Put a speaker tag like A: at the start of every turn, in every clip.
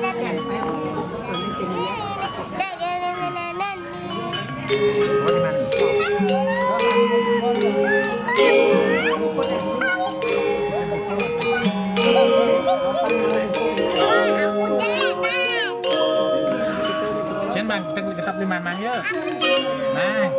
A: Sen bang, kita tetap di mana yuk? Nah.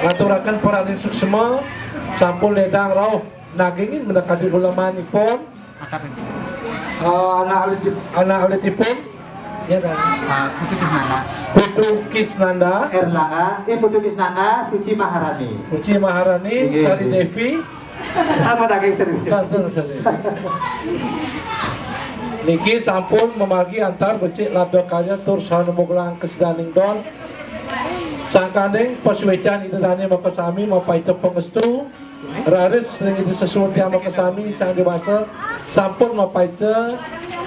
B: Ngaturakan Raden Suksma sampun ledang rauh nagingin mendekati ulamanipun anak alitipun ya kan
A: Putu Kisnanda.
B: Putu Kisnanda,
C: Erlangga, Putu Kisnanda, Suci Maharani.
B: Suci Maharani, Sari Devi.
C: Apa daging serius?
B: Niki sampun memargi antar becik labda kaya tur sanemugelang kesedaning don sangkaneng paswecan itu tani makasami mapai pengestu raris ring itu sesuatu yang makasami sang dewasa sampun mapai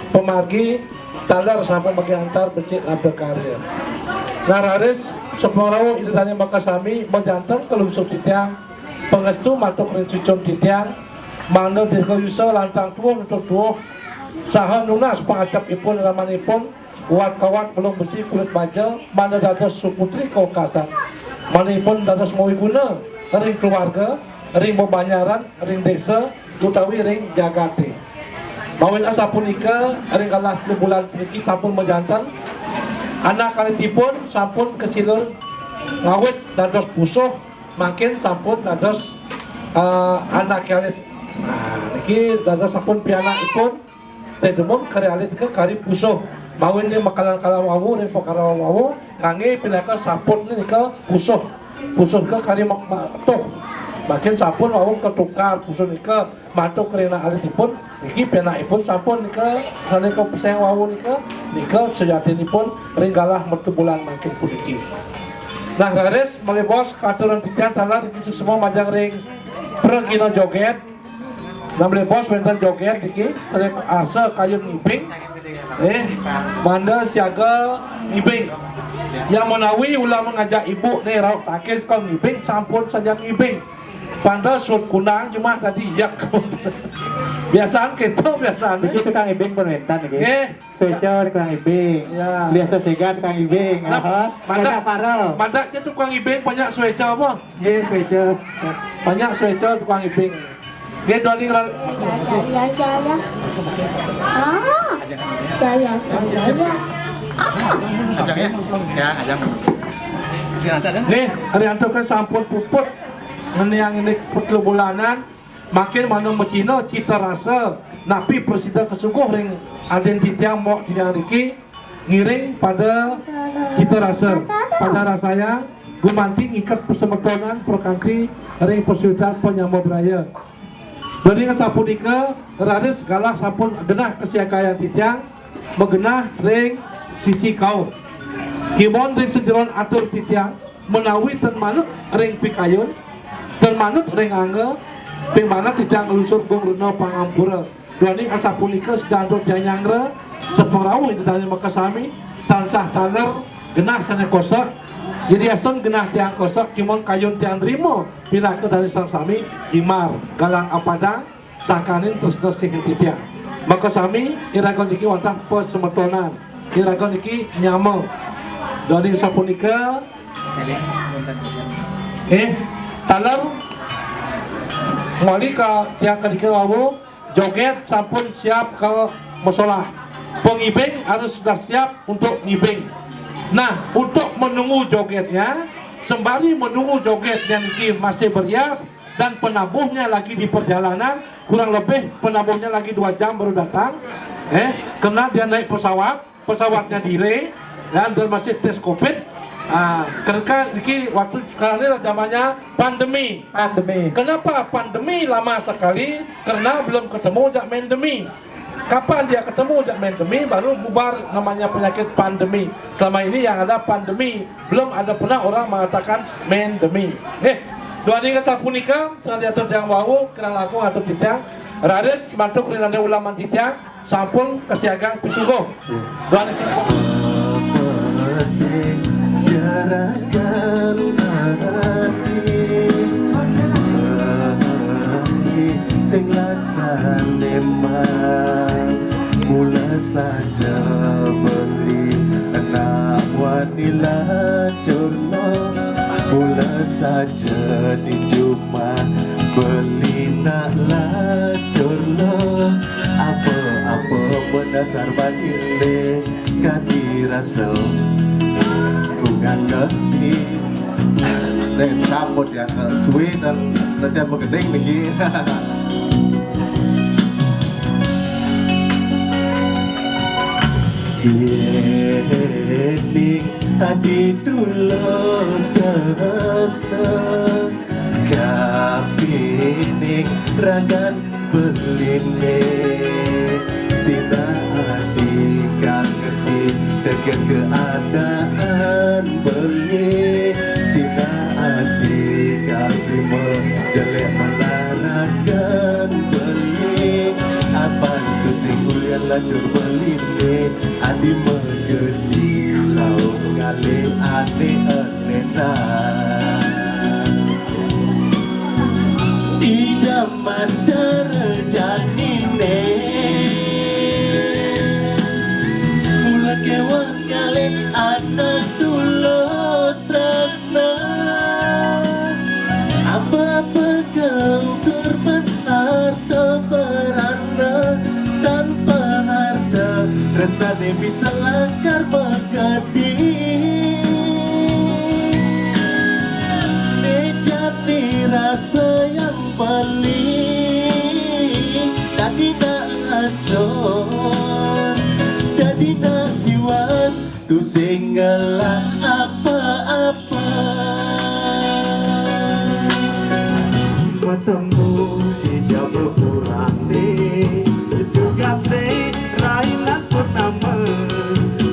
B: pemargi talar sampun bagi antar becik labda karya nah raris seporau itu tani makasami menjantan kelungsuk titiang pengestu matuk ring cucun titiang mana dirgo yuso lantang tuh untuk tuh saha nunas pangacap ipun ramanipun kawat belum besi kulit baja mana dados suputri kaukasan manipun dados mawiguna ring keluarga ring bebanyaran ring desa utawi ring jagati mawin asa punika ring kalah 2 bulan niki sampun menjantan anak kalitipun sampun kesilur ngawit dados pusuh makin sampun dados anak kalit nah niki dados sampun pianakipun Stedumum kari alit ke kari pusuh bawin ni makalan kalawawu rin po karawawu kangi pinaka sapun ni ke pusuh ke kari makmatuk makin sapun wawu ketukar pusuh ni ke matuk kerina alitipun iki penaipun sapun ni ke sana ke puseng wawu ni ke sejatinipun ringgalah mertu bulan makin pudiki nah raris melibos katuran titian talar iki semua majang ring pergino joget namanya bos benten joget diki terus asa kayu ngibing manda siaga ngibing yang menawi ulah mengajak ibu nih rauk takil kau ngibing sampun saja ngibing panda sud kunang cuma tadi yak biasaan kita biasaan
C: Iki tukang ibing pemerintah nih. Swecor tukang ibing.
B: Ya.
C: Biasa segan tukang ibing. Mana paro.
B: Manda cek tukang ibing banyak swecor apa?
C: Yes, swecor.
B: Banyak swecor tukang ibing. Dia doling
D: Ya.
A: Ajang ya? Ya, ajang.
B: nih hari antuk kan sampun puput yang ini putlu bulanan makin mana Cina cita rasa napi persida kesungguh ring identiti yang mau tidak riki ngiring pada cita rasa pada rasanya gumanti ngikat persemetonan perkanti ring persultan penyambut raya dari sapunika raris galah sampun genah kesiakayaan titiang mengenah ring sisi kaum Kimon ring sejeron atur titiang menawi termanut ring pikayun termanut ring angge pimana titiang lusur gong runa pangampura doni asapunika sedang janyangre separau itu dari makasami tansah taler genah sana kosak jadi ason genah tiang kosak kimon kayun tiang rimo pindah ke dari sang sami kimar galang apadang sangkanin terus sing titiang makasami iragon iki wantah pesemetonan iragon iki nyamo doni sapunika taler mali ka tiang kadika wawu joget sampun siap ke musola pengibing harus sudah siap untuk ngibing nah untuk menunggu jogetnya sembari menunggu jogetnya niki masih berhias dan penabuhnya lagi di perjalanan kurang lebih penabuhnya lagi 2 jam baru datang karena dia naik pesawatnya delay dan masih tes covid karena ini waktu sekarang ini zamannya pandemi. Kenapa pandemi lama sekali? Karena belum ketemu jak mendemi. Kapan dia ketemu jak mendemi baru bubar namanya penyakit pandemi. Selama ini yang ada pandemi, belum ada pernah orang mengatakan mendemi. Dua ini sapunika sangat diatur yang wau kena laku atau titiang. Raris mantuk rinane ulaman titiang sampun kesiagang pisugo. Dua ini
E: jarakan hati sing lakan demam mula saja beli anak wanila curno mula saja di Juma beli nak lacurno apa berdasar batin kadirasa ngerti dan sambut yang suwe dan nanti apa gedeng lagi Yening adi tulus serasa kapining ragan beline sina adi kang ngerti teken keadaan beli sina adi kang terima jelek melarakan beli apan tu sing ulian lacur beline adi mengerti lau ngali ane enena di zaman cerjanine mula kewang kali anak tulus tresna apa-apa kau korban harta berana tanpa harta tresna ne bisa langkar bagadi nejati rasa yang paling tadi nak hancur jadi nak tiwas tu singgalah apa-apa
D: bertemu di jam berpulang ni juga se rainan purnama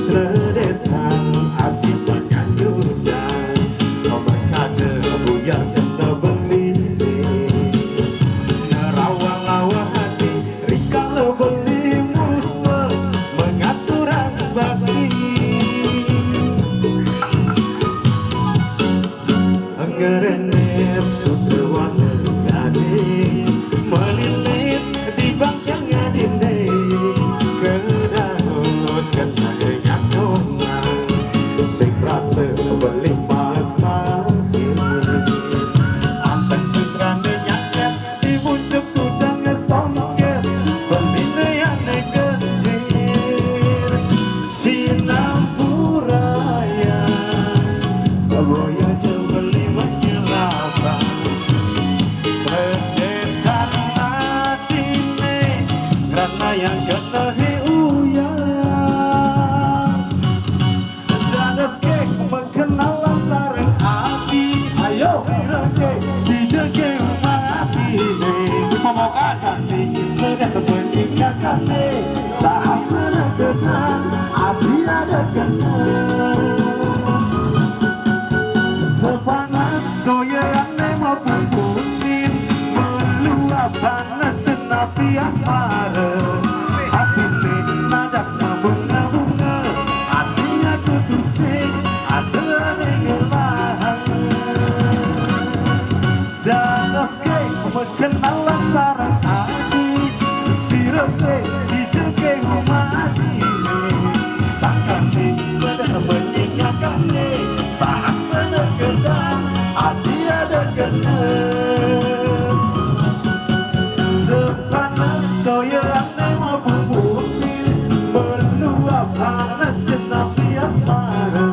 D: seretan akibat kanyudan berkata buyar dan terbeli nerawang-lawang hati rikala beli musma mengaturang bagi ngerenep sutrawana melilit di bangkang adinde kedahut kena dengan nongan sing rasa beli mata antan sutrane nyaket di buncuk kudang ngesongket pembina yang negetir sinampuraya boyo jebeli menyelabang sedetan adine karena yang kena hiuyan dadas kek mengenal sarang api ayo sirake dijege mati pemokan hati sedang menikahkan sahasana kenal api ada kenal sepanas goyang maupun putin meluap panas senapi asmara hati ini nadak membunga-bunga hatinya ketusik ada nengelah dadas kek mengenal sarang hati sirake dijege mati sakane sedang meninggalkan sahasana kedang hati ada kena sepanas goyang maupun putih meluap panas senapi asmara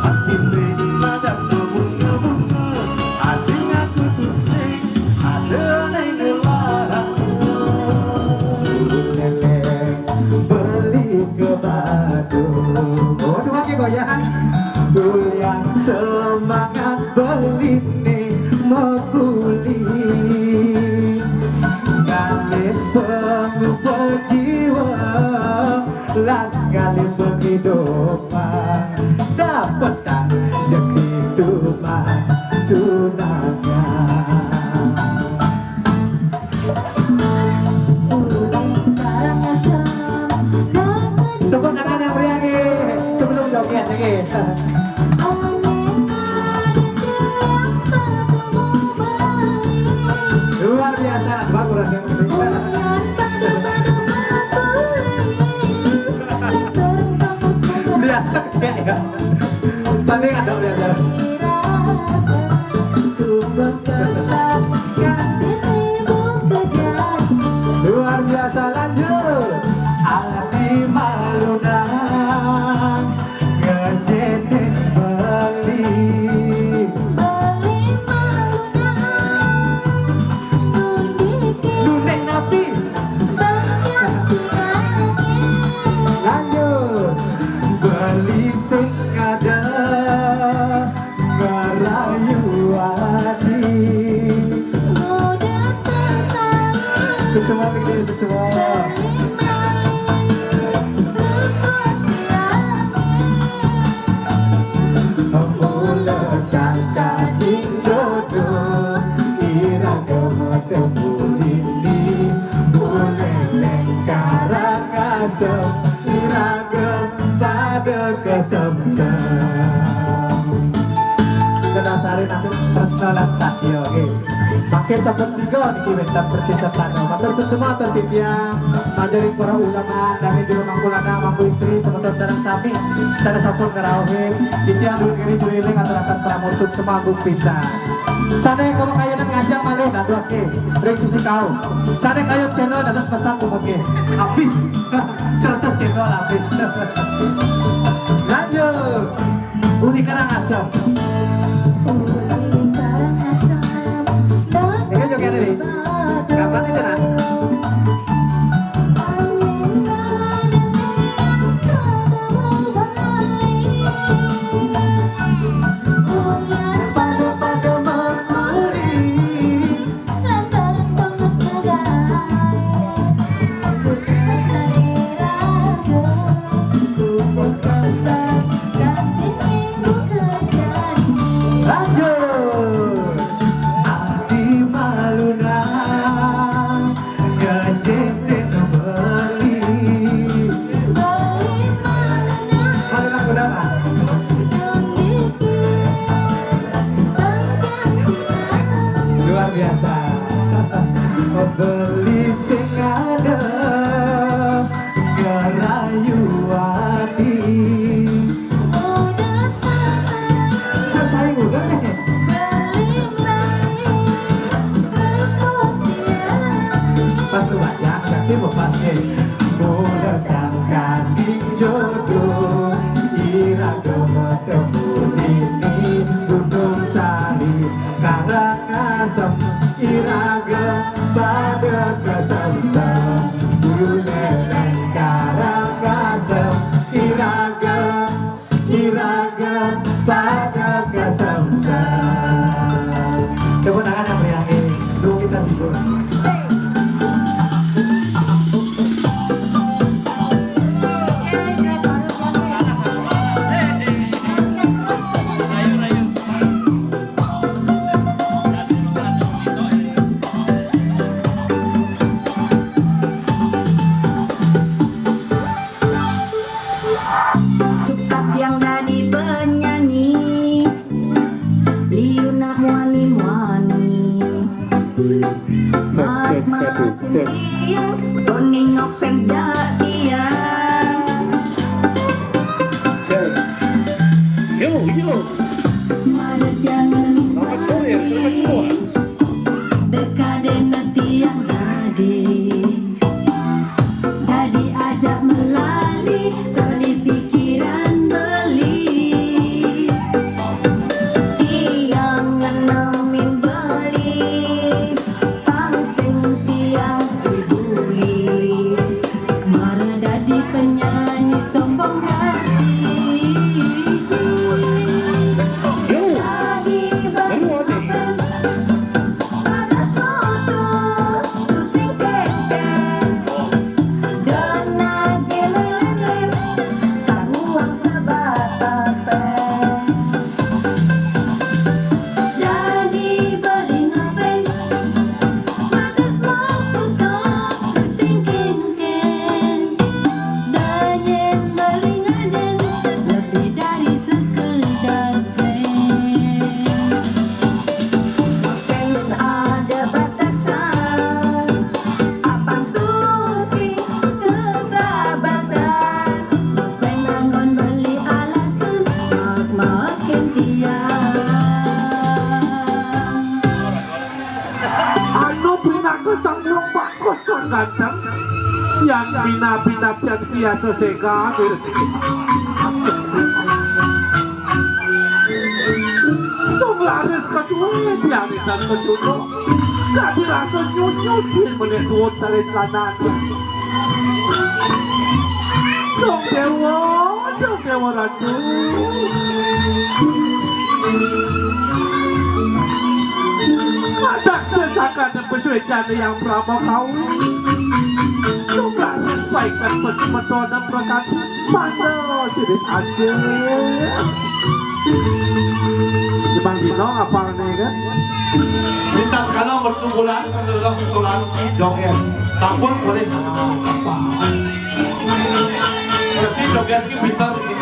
D: hati ini nadak berbunga-bunga hatinya kutusik ada nengelah
E: beli ke batu oh dua lagi goyang yang semangat beli nih mekuli kali pengupa jiwa kali penghidupan dapat tak jadi tuman tunangan tepuk tangan yang meriah sebelum joget lagi. Luar biasa, bagus yang biasa kayak ya. Tadi ada biasa. Luar biasa lanjut. Adi malunang ngejenin beli. Dunek nabi. Lanjut.
C: kesemsem iraga pada kesemsem kedasarin aku personalan sakyo makin sampai 3 nih kita berkisahkan matur semua tertitian majelis para ulama dan juru mangkulana mampu istri semoga sareng sami sana sampun ngerawin titian dulu kiri juliling aturakan pramusuk semanggung pisan sana kamu kayunan ngajak malu dan duas ke break sisi kau sana kayu channel dan terus pesan kumake habis cerdas channel habis lanjut Uni Karangasem ini juga ada nih kapan itu nak luar biasa beli sing ada gerayuwati selesai udah nih pas lu baca berarti mau pasti mulai sangkan jodoh iraga ketemu ini gunung sari Karangasem iraga pada kesemsem bulu neneng Karangasem iraga pada kesemsem kemenangan yang beriangi dulu kita tidur
B: yang bina-bina pian biasa sega Tung laris kecuali biarisan kecuno gak dirasa nyut-nyutin menituut tarik kanan Tung dewa ratu Madak desakan dan pesuecan yang prama kau Juga baikkan penciptaan dan perkat pada sirit aja Jepang Dino apa nih kan?
F: Kita kalau bertunggulan, kalau bertunggulan, joget, sampun boleh. joget ki pintar sih.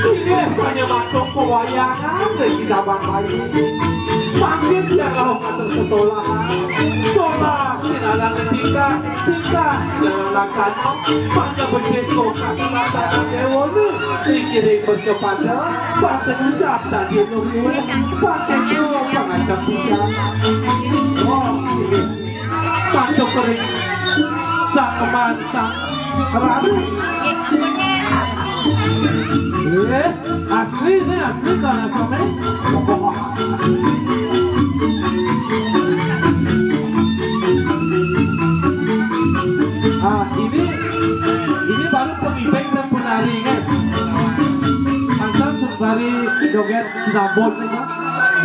D: Ini hanya masuk pewayangan dari Sidabang Bayu. Makin dia kalau kata sekolah. Coba kenalan ketiga jalan pada berjeko kasih mata dewa ni dikirim berkepada pakai ucap dan dia nunggu pakai doa pengancam ucap. Oh, ini pakai kering sang keman sang rabu. Asli karena sama ini baru pemimpin dan penari kan. Antam dari joget Cirebon kan,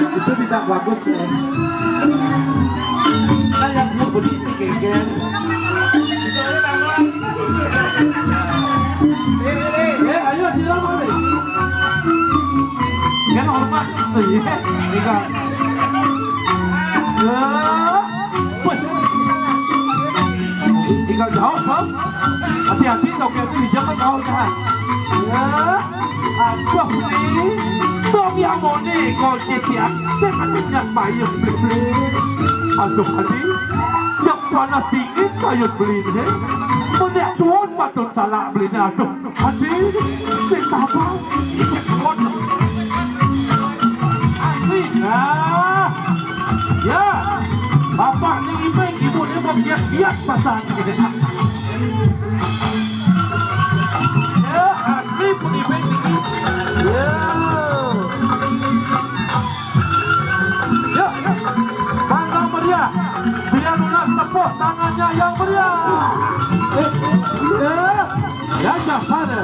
D: itu tidak bagus ya. Nah yang mau berdiri keken. Ayo silakan deh. Kan hormat, iya, tinggal. Tinggal jauh, Bang. Hati-hati joget ini jangan jauh jahat. Ya, apa ini? Dong yang mau nih, kalau cetiak, saya katanya bayar beli. Aduh, hati, jam panas dingin kayu beli nih. Menek tuan patut salah beli nih. Aduh, hati, saya sabar, saya kuat. Asli, ya, bapak ni ibu ni membiak-biak pasal ni. Ya, asli pun ibu ni. Ya, bangga meriah. Biar lunas tepuk tangannya yang meriah. Ya, pada.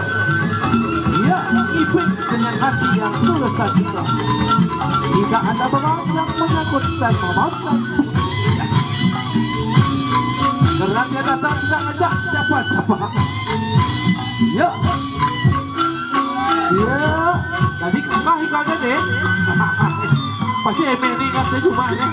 D: Ya, ibu dengan hati yang tulus dan ikhlas. Jika ada orang yang menakutkan memaafkan, karena dia datang tidak ngajak siapa-siapa. Ya, tadi kakak ikannya deh. Pasti ini ngasih cuma nih.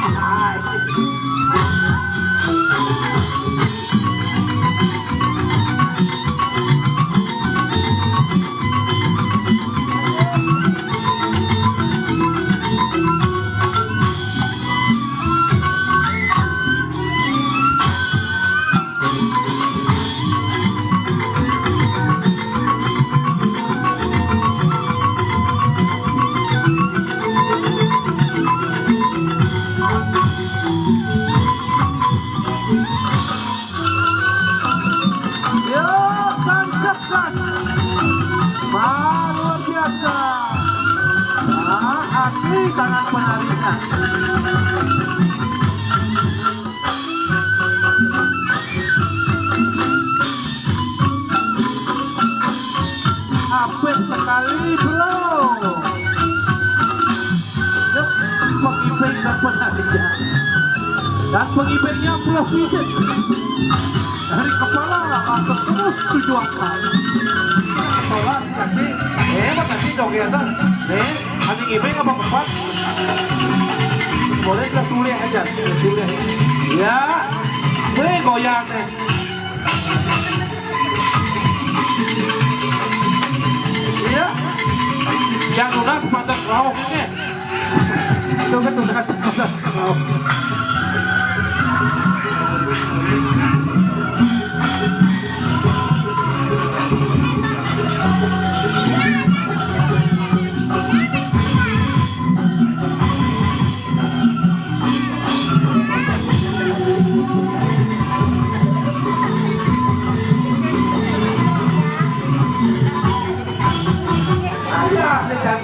D: Tangan penarinya. Apik sekali bro. Yuk, pengiping dan penarinya. Dan pengipingnya profesional. Dari kepala langsung terus tujuankan. Kepala kaki, makasih jogetan. Ada ngibing apa keempat? Boleh kita tulis aja, tulis. Ya, boleh goyang deh. Iya, yang lunas pada rauk ini. Itu kan lunas pada rauk.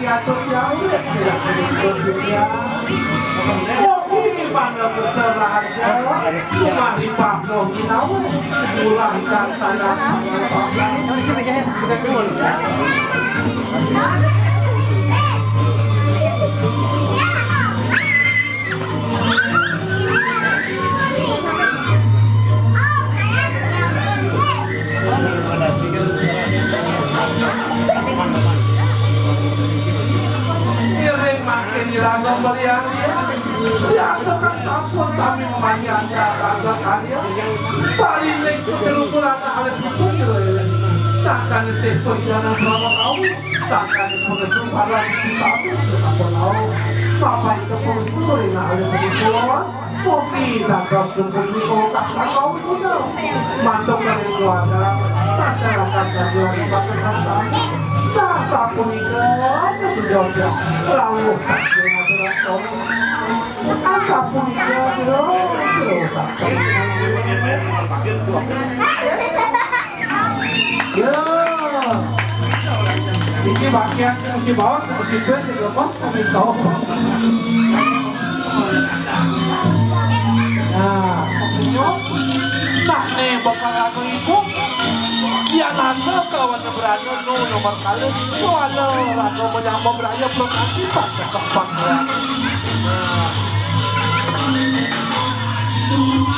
D: Atur jauh ya, tidak berikutnya. Oh, ini mana berserahan Jawa? Cuma ripak mau kita pulangkan saya makin hilang nomor yang dia Sekarang sampun kami memani acara karya paling itu kelukuran oleh pun Sangkan sesuatu yang selama kau Sangkan pengetung para kami Sangkan kau Bapak itu pengetung yang ada di pulau Kopi sangka sembunyi kau tak kau punya Mantuk dari keluarga Masyarakat dan keluarga kesehatan Sasa pun ikut Sejauhnya Lalu Asa pun Ya, ini bagian si bawah si Ben dilepas sampai tahu. Nah, nak nih bakal aku ikut. Ya nana kawan berada nomor kali. Walau rado menyambung beraya prokasi pada kepak ya. Wah,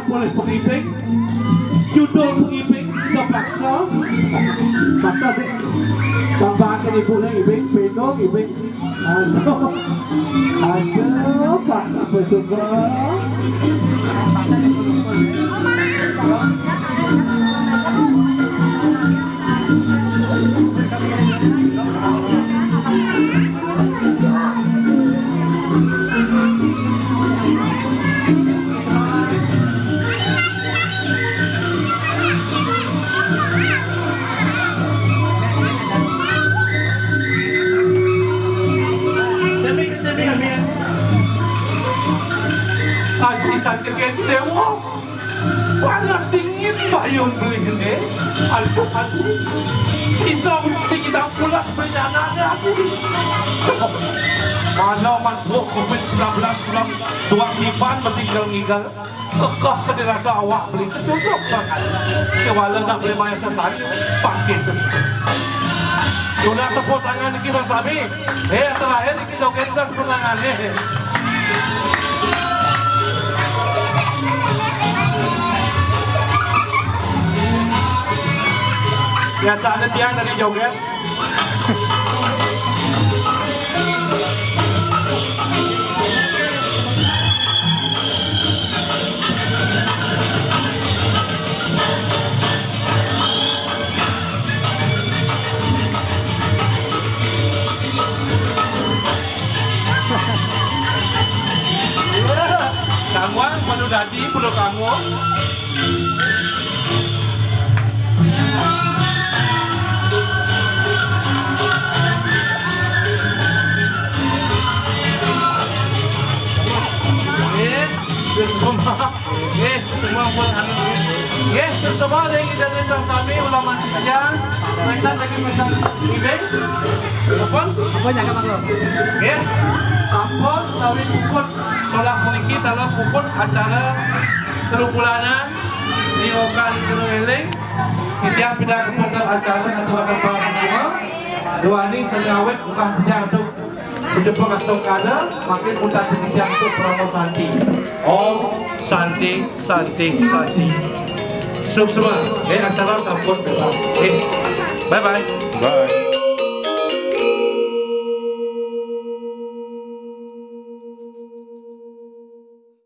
D: boleh pengiping judul pengiping sudah paksa paksa deh tambahan ibu na ibing pedong ibing aduh pak apa juga sakit dewa panas dingin bayung beli ini alpukat bisa kita pulas penyananya mana mantuk COVID-19 pulang dua kipan masih ngigal kekeh ke dirasa awak beli cocok sangat kewala nak beli maya sesari pakai sudah tepuk tangan kita sabi terakhir kita joget penangan biasa ada tiang dari joget Kangwang, penuh dadi, penuh kangwang semua pun yes, semua yang kita tentang kami ulama saja. Kita lagi pesan ibeng. Apa yang kamu maklum? Ya, ampun, kami pukul tolak memiliki dalam pukul acara serupulanan di lokal Selueling. Kita pindah kepada acara atau apa semua. Dua ini senyawet bukan hanya untuk Jepang atau kada, makin mudah dikejar untuk promo Santi. Oh, Santi. Semua, acara sampun bebas. Bye bye.
E: Bye.